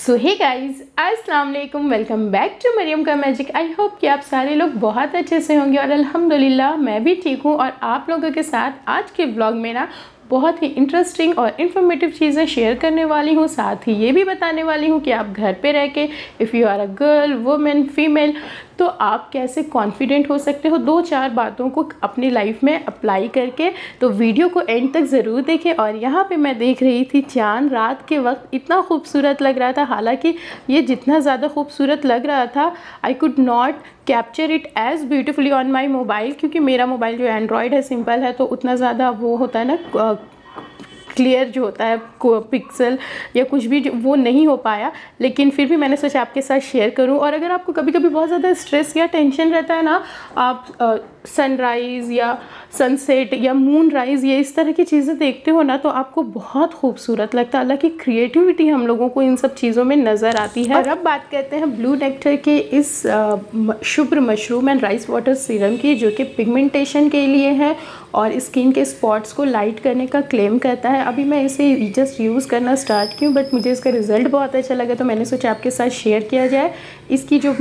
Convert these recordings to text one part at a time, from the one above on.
सो hey guys, अस्सलाम वालेकुम, welcome back to Maryam का मैजिक। आई होप कि आप सारे लोग बहुत अच्छे से होंगे और अल्हम्दुलिल्लाह मैं भी ठीक हूँ। और आप लोगों के साथ आज के व्लॉग में ना बहुत ही इंटरेस्टिंग और इन्फॉर्मेटिव चीज़ें शेयर करने वाली हूँ। साथ ही ये भी बताने वाली हूँ कि आप घर पे रह के if you are a girl, women, female, तो आप कैसे कॉन्फिडेंट हो सकते हो 2-4 बातों को अपनी लाइफ में अप्लाई करके। तो वीडियो को एंड तक ज़रूर देखें। और यहाँ पे मैं देख रही थी चाँद रात के वक्त इतना खूबसूरत लग रहा था। हालांकि ये जितना ज़्यादा खूबसूरत लग रहा था I could not capture it as beautifully on my mobile, क्योंकि मेरा मोबाइल जो एंड्रॉयड है सिंपल है, तो उतना ज़्यादा वो होता है ना क्लियर जो होता है पिक्सल या कुछ भी जो वो नहीं हो पाया। लेकिन फिर भी मैंने सोचा आपके साथ शेयर करूं। और अगर आपको कभी कभी बहुत ज़्यादा स्ट्रेस या टेंशन रहता है ना, आप सनराइज़ या सनसेट या मून राइज़ ये इस तरह की चीज़ें देखते हो ना, तो आपको बहुत खूबसूरत लगता है। हालांकि क्रिएटिविटी हम लोगों को इन सब चीज़ों में नज़र आती है। और अब बात करते हैं ब्लू नेक्टर के इस Shubhr mushroom and rice water serum की, जो कि पिगमेंटेशन के लिए है और स्किन के स्पॉट्स को लाइट करने का क्लेम करता है। अभी मैं इसे जस्ट यूज़ करना स्टार्ट की हूँ, बट मुझे इसका रिज़ल्ट बहुत अच्छा लगा, तो मैंने सोचा आपके साथ शेयर किया जाए। इसकी जो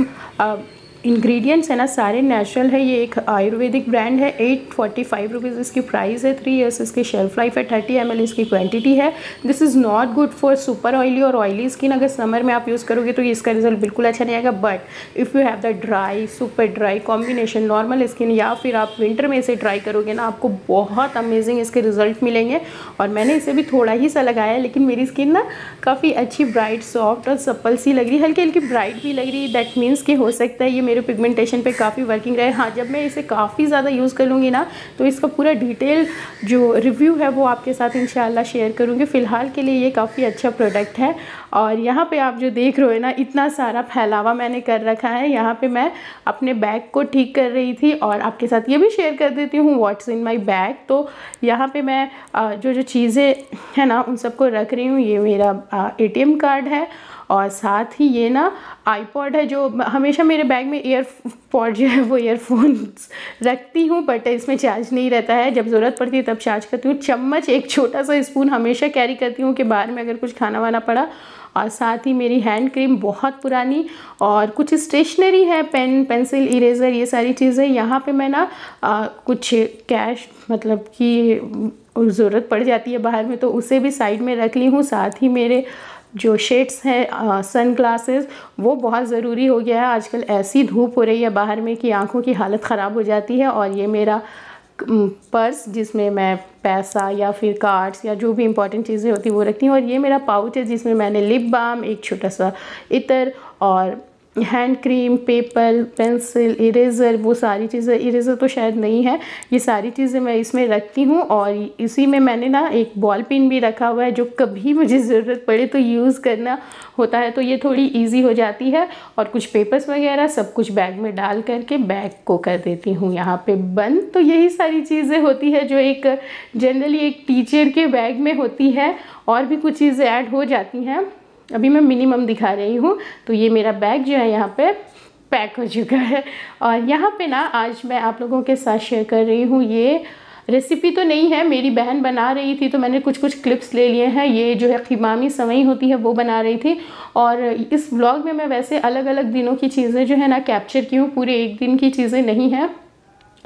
इंग्रेडिएंट्स है ना सारे नेचुरल है। ये एक आयुर्वेदिक ब्रांड है। 845 रुपीज़ इसकी प्राइस है। 3 इयर्स इसकी शेल्फ लाइफ है। 30 ml इसकी क्वांटिटी है। This is not good for super oily और ऑयली स्किन। अगर समर में आप यूज़ करोगे तो इसका रिजल्ट बिल्कुल अच्छा नहीं आएगा। But if you have the dry super dry combination normal skin, या फिर आप विंटर में इसे ट्राई करोगे ना, आपको बहुत अमेजिंग इसके रिजल्ट मिलेंगे। और मैंने इसे भी थोड़ा ही सा लगाया है, लेकिन मेरी स्किन ना काफ़ी अच्छी ब्राइट सॉफ्ट और सप्पल सी लग रही है, हल्की हल्की ब्राइट भी लग रही है। दैट मीन्स कि हो सकता है ये मेरे पिगमेंटेशन पे काफ़ी वर्किंग रहे। हाँ, जब मैं इसे काफ़ी ज़्यादा यूज़ कर लूँगी ना, तो इसका पूरा डिटेल जो रिव्यू है वो आपके साथ इंशाल्लाह शेयर करूँगी। फ़िलहाल के लिए ये काफ़ी अच्छा प्रोडक्ट है। और यहाँ पे आप जो देख रहे हो ना, इतना सारा फैलावा मैंने कर रखा है। यहाँ पे मैं अपने बैग को ठीक कर रही थी और आपके साथ ये भी शेयर कर देती हूँ व्हाट्स इन माई बैग। तो यहाँ पे मैं जो चीज़ें हैं ना उन सबको रख रही हूँ। ये मेरा ATM कार्ड है और साथ ही ये ना आईपॉड है, जो हमेशा मेरे बैग में ईयरपॉड जो है वो ईयरफोन्स रखती हूँ, बट इसमें चार्ज नहीं रहता है। जब ज़रूरत पड़ती है तब चार्ज करती हूँ। चम्मच, एक छोटा सा स्पून हमेशा कैरी करती हूँ कि बाहर में अगर कुछ खाना वाना पड़ा। और साथ ही मेरी हैंड क्रीम बहुत पुरानी, और कुछ स्टेशनरी है, पेन, पेंसिल, इरेज़र, ये सारी चीज़ें। यहाँ पे मैं ना कुछ कैश मतलब कि ज़रूरत पड़ जाती है बाहर में, तो उसे भी साइड में रख ली हूँ। साथ ही मेरे जो शेड्स हैं, सन ग्लासेस, वो बहुत ज़रूरी हो गया है। आजकल ऐसी धूप हो रही है बाहर में कि आंखों की हालत ख़राब हो जाती है। और ये मेरा पर्स, जिसमें मैं पैसा या फिर कार्ड्स या जो भी इंपॉर्टेंट चीज़ें होती हैं वो रखती हूँ। और ये मेरा पाउच है, जिसमें मैंने लिप बाम, एक छोटा सा इतर और hand cream, paper, pencil, eraser, वो सारी चीज़ें, इरेज़र तो शायद नहीं है, ये सारी चीज़ें मैं इसमें रखती हूँ। और इसी में मैंने ना एक बॉल पेन भी रखा हुआ है, जो कभी मुझे ज़रूरत पड़े तो यूज़ करना होता है, तो ये थोड़ी इजी हो जाती है। और कुछ पेपर्स वगैरह सब कुछ बैग में डाल करके बैग को कर देती हूँ यहाँ पे बंद। तो यही सारी चीज़ें होती है जो एक जनरली एक टीचर के बैग में होती है। और भी कुछ चीज़ें ऐड हो जाती हैं, अभी मैं मिनिमम दिखा रही हूँ। तो ये मेरा बैग जो है यहाँ पे पैक हो चुका है। और यहाँ पे ना आज मैं आप लोगों के साथ शेयर कर रही हूँ, ये रेसिपी तो नहीं है, मेरी बहन बना रही थी तो मैंने कुछ क्लिप्स ले लिए हैं। ये जो है खिमामी सवई होती है वो बना रही थी। और इस व्लॉग में मैं वैसे अलग अलग दिनों की चीज़ें जो है ना कैप्चर की हूँ, पूरे एक दिन की चीज़ें नहीं हैं।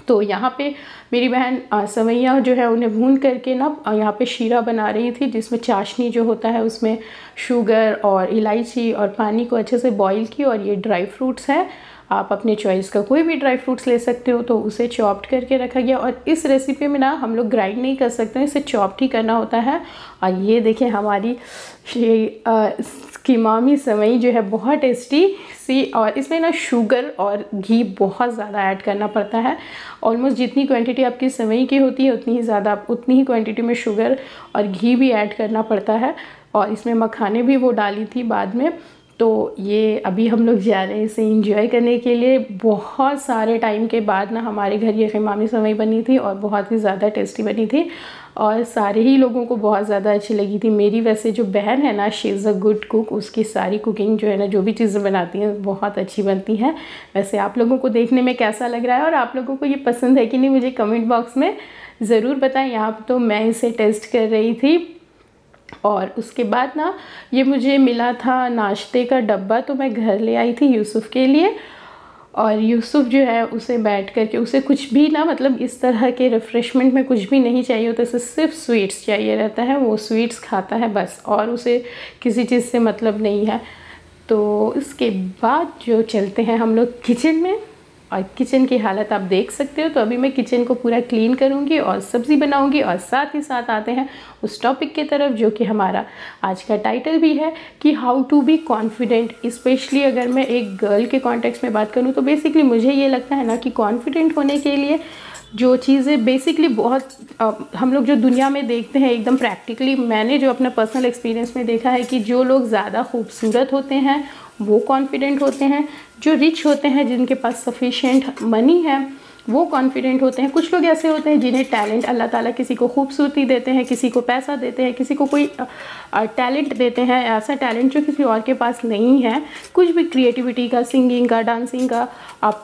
तो यहाँ पे मेरी बहन सवैयाँ जो है उन्हें भून करके ना यहाँ पे शीरा बना रही थी, जिसमें चाशनी जो होता है उसमें शुगर और इलायची और पानी को अच्छे से बॉईल की। और ये ड्राई फ्रूट्स है, आप अपने चॉइस का कोई भी ड्राई फ्रूट्स ले सकते हो, तो उसे चॉप्ड करके रखा गया। और इस रेसिपी में ना हम लोग ग्राइंड नहीं कर सकते, इसे चॉप्ड ही करना होता है। और ये देखें हमारी कीमामी सवई जो है बहुत टेस्टी सी। और इसमें ना शुगर और घी बहुत ज़्यादा ऐड करना पड़ता है। ऑलमोस्ट जितनी क्वांटिटी आपकी सवई की होती है उतनी ही क्वांटिटी में शुगर और घी भी ऐड करना पड़ता है। और इसमें मखाने भी वो डाली थी बाद में। तो ये अभी हम लोग जा रहे हैं इसे इंजॉय करने के लिए। बहुत सारे टाइम के बाद ना हमारे घर ये खिमामी सवई बनी थी और बहुत ही ज़्यादा टेस्टी बनी थी और सारे ही लोगों को बहुत ज़्यादा अच्छी लगी थी। मेरी वैसे जो बहन है ना, she is a good cook, उसकी सारी कुकिंग जो है ना, जो भी चीज़ें बनाती हैं बहुत अच्छी बनती हैं। वैसे आप लोगों को देखने में कैसा लग रहा है और आप लोगों को ये पसंद है कि नहीं, मुझे कमेंट बॉक्स में ज़रूर बताएं। यहाँ पर तो मैं इसे टेस्ट कर रही थी और उसके बाद ना ये मुझे मिला था नाश्ते का डब्बा, तो मैं घर ले आई थी यूसुफ़ के लिए। और यूसुफ़ जो है उसे बैठ कर के, उसे कुछ भी ना मतलब इस तरह के रिफ़्रेशमेंट में कुछ भी नहीं चाहिए होता, उसे सिर्फ स्वीट्स चाहिए रहता है, वो स्वीट्स खाता है बस, और उसे किसी चीज़ से मतलब नहीं है। तो इसके बाद जो चलते हैं हम लोग किचन में, और किचन की हालत आप देख सकते हो। तो अभी मैं किचन को पूरा क्लीन करूँगी और सब्ज़ी बनाऊँगी, और साथ ही साथ आते हैं उस टॉपिक की तरफ जो कि हमारा आज का टाइटल भी है कि how to be confident. Specially अगर मैं एक गर्ल के कॉन्टेक्स्ट में बात करूँ तो बेसिकली मुझे ये लगता है ना कि कॉन्फिडेंट होने के लिए जो चीज़ें बेसिकली बहुत हम लोग जो दुनिया में देखते हैं एकदम प्रैक्टिकली, मैंने जो अपना पर्सनल एक्सपीरियंस में देखा है कि जो लोग ज़्यादा खूबसूरत होते हैं वो कॉन्फिडेंट होते हैं, जो रिच होते हैं जिनके पास सफिशिएंट मनी है वो कॉन्फिडेंट होते हैं। कुछ लोग ऐसे होते हैं जिन्हें टैलेंट अल्लाह ताला किसी को खूबसूरती देते हैं, किसी को पैसा देते हैं, किसी को कोई टैलेंट देते हैं, ऐसा टैलेंट जो किसी और के पास नहीं है, कुछ भी क्रिएटिविटी का, सिंगिंग का, डांसिंग का,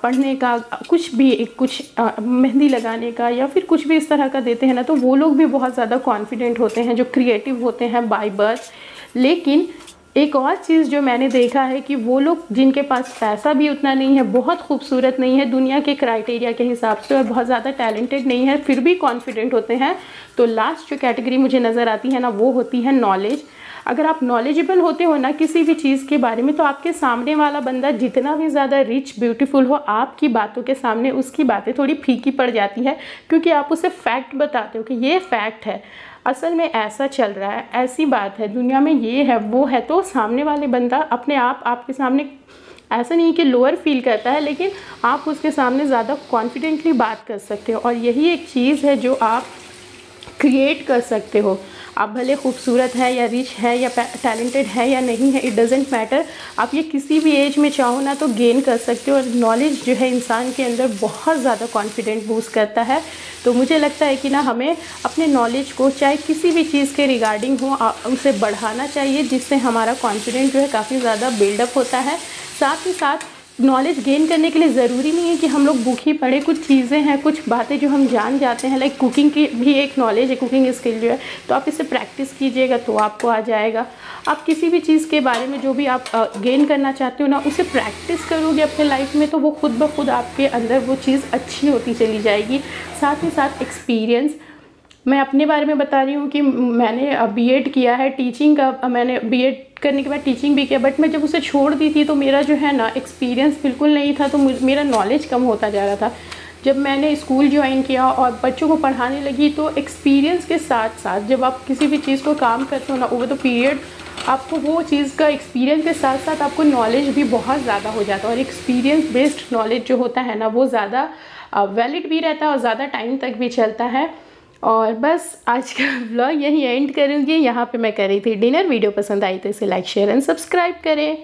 पढ़ने का, कुछ भी कुछ मेहंदी लगाने का या फिर कुछ भी इस तरह का देते हैं ना, तो वो लोग भी बहुत ज़्यादा कॉन्फिडेंट होते हैं जो क्रिएटिव होते हैं बाय बर्थ। लेकिन एक और चीज़ जो मैंने देखा है कि वो लोग जिनके पास पैसा भी उतना नहीं है, बहुत खूबसूरत नहीं है दुनिया के क्राइटेरिया के हिसाब से, और बहुत ज़्यादा टैलेंटेड नहीं है, फिर भी कॉन्फिडेंट होते हैं। तो लास्ट जो कैटेगरी मुझे नज़र आती है ना वो होती है नॉलेज। अगर आप नॉलेजेबल होते हो ना किसी भी चीज़ के बारे में, तो आपके सामने वाला बंदा जितना भी ज़्यादा रिच ब्यूटीफुल हो, आपकी बातों के सामने उसकी बातें थोड़ी फीकी पड़ जाती है, क्योंकि आप उसे फैक्ट बताते हो कि ये फैक्ट है, असल में ऐसा चल रहा है, ऐसी बात है, दुनिया में ये है वो है। तो सामने वाले बंदा अपने आप आपके सामने ऐसा नहीं कि लोअर फील करता है, लेकिन आप उसके सामने ज़्यादा कॉन्फिडेंटली बात कर सकते हो। और यही एक चीज़ है जो आप क्रिएट कर सकते हो। आप भले खूबसूरत है या रिच है या टैलेंटेड है या नहीं है, इट डजेंट मैटर, आप ये किसी भी एज में चाहो ना तो गेन कर सकते हो। और नॉलेज जो है इंसान के अंदर बहुत ज़्यादा कॉन्फिडेंट बूस्ट करता है। तो मुझे लगता है कि ना हमें अपने नॉलेज को चाहे किसी भी चीज़ के रिगार्डिंग हो उसे बढ़ाना चाहिए, जिससे हमारा कॉन्फिडेंट जो है काफ़ी ज़्यादा बिल्डअप होता है। साथ ही साथ नॉलेज गेन करने के लिए ज़रूरी नहीं है कि हम लोग बुक ही पढ़े, कुछ चीज़ें हैं, कुछ बातें जो हम जान जाते हैं, लाइक कुकिंग की भी एक नॉलेज है, कुकिंग स्किल जो है, तो आप इसे प्रैक्टिस कीजिएगा तो आपको आ जाएगा। आप किसी भी चीज़ के बारे में जो भी आप गेन करना चाहते हो ना, उसे प्रैक्टिस करोगे अपने लाइफ में, तो वो खुद ब खुद आपके अंदर वो चीज़ अच्छी होती चली जाएगी। साथ ही साथ एक्सपीरियंस, मैं अपने बारे में बता रही हूँ कि मैंने बीएड किया है, टीचिंग का मैंने बीएड करने के बाद टीचिंग भी किया, बट मैं जब उसे छोड़ दी थी तो मेरा जो है ना एक्सपीरियंस बिल्कुल नहीं था, तो मेरा नॉलेज कम होता जा रहा था। जब मैंने स्कूल ज्वाइन किया और बच्चों को पढ़ाने लगी, तो एक्सपीरियंस के साथ साथ जब आप किसी भी चीज़ को काम करते हो ना ओवर द पीरियड, आपको वो चीज़ का एक्सपीरियंस के साथ साथ आपको नॉलेज भी बहुत ज़्यादा हो जाता है। और एक्सपीरियंस बेस्ड नॉलेज जो होता है ना वो ज़्यादा वैलिड भी रहता है और ज़्यादा टाइम तक भी चलता है। और बस आज का व्लॉग यहीं एंड करूँगी। यहाँ पे मैं कर रही थी डिनर। वीडियो पसंद आई तो इसे लाइक शेयर एंड सब्सक्राइब करें।